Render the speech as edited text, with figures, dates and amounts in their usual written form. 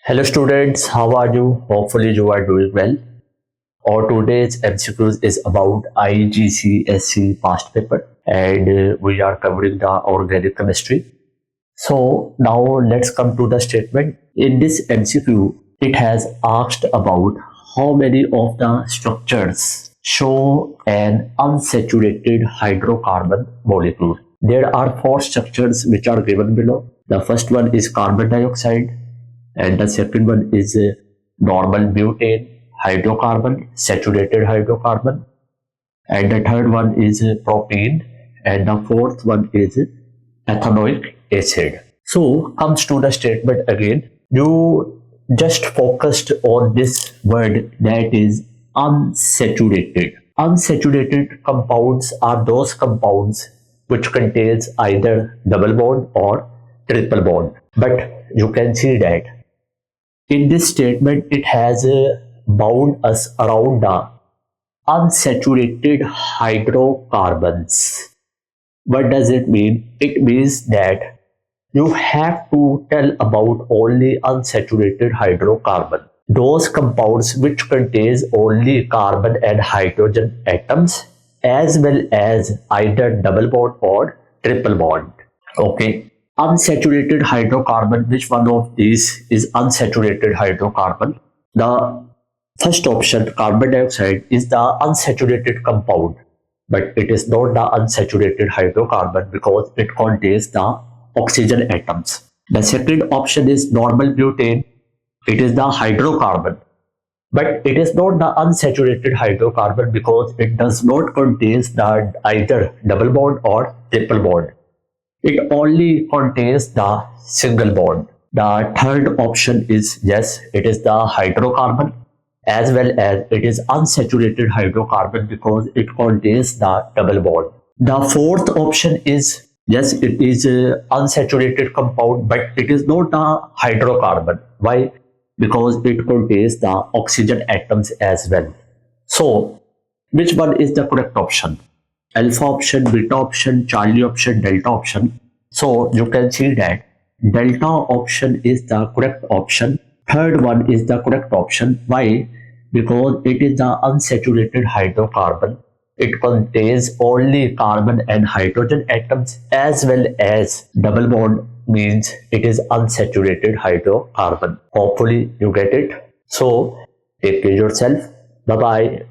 Hello students, how are you? Hopefully you are doing well. Our today's MCQs is about IGCSE past paper and we are covering the organic chemistry. So now let's come to the statement. In this MCQ, it has asked about how many of the structures show an unsaturated hydrocarbon molecule. There are four structures which are given below. The first one is carbon dioxide, and the second one is normal butane hydrocarbon, saturated hydrocarbon, and the third one is propene, and the fourth one is ethanoic acid. So comes to the statement again. You just focused on this word, that is unsaturated. Unsaturated compounds are those compounds which contains either double bond or triple bond. But you can see that in this statement, it has bound us around the unsaturated hydrocarbons. What does it mean? It means that you have to tell about only unsaturated hydrocarbon. Those compounds which contains only carbon and hydrogen atoms, as well as either double bond or triple bond. Okay. Unsaturated hydrocarbon, which one of these is unsaturated hydrocarbon? The first option, carbon dioxide, is the unsaturated compound, but it is not the unsaturated hydrocarbon because it contains the oxygen atoms. The second option is normal butane. It is the hydrocarbon, but it is not the unsaturated hydrocarbon because it does not contain the either double bond or triple bond. It only contains the single bond. The third option is, yes, it is the hydrocarbon, as well as it is unsaturated hydrocarbon because it contains the double bond. The fourth option is, yes, it is a unsaturated compound, but it is not a hydrocarbon. Why? Because it contains the oxygen atoms as well. So, which one is the correct option? Alpha option, beta option, Charlie option, delta option. So you can see that delta option is the correct option. Third one is the correct option. Why? Because it is the unsaturated hydrocarbon. It contains only carbon and hydrogen atoms, as well as double bond, means it is unsaturated hydrocarbon. Hopefully you get it. So take care of yourself. Bye bye.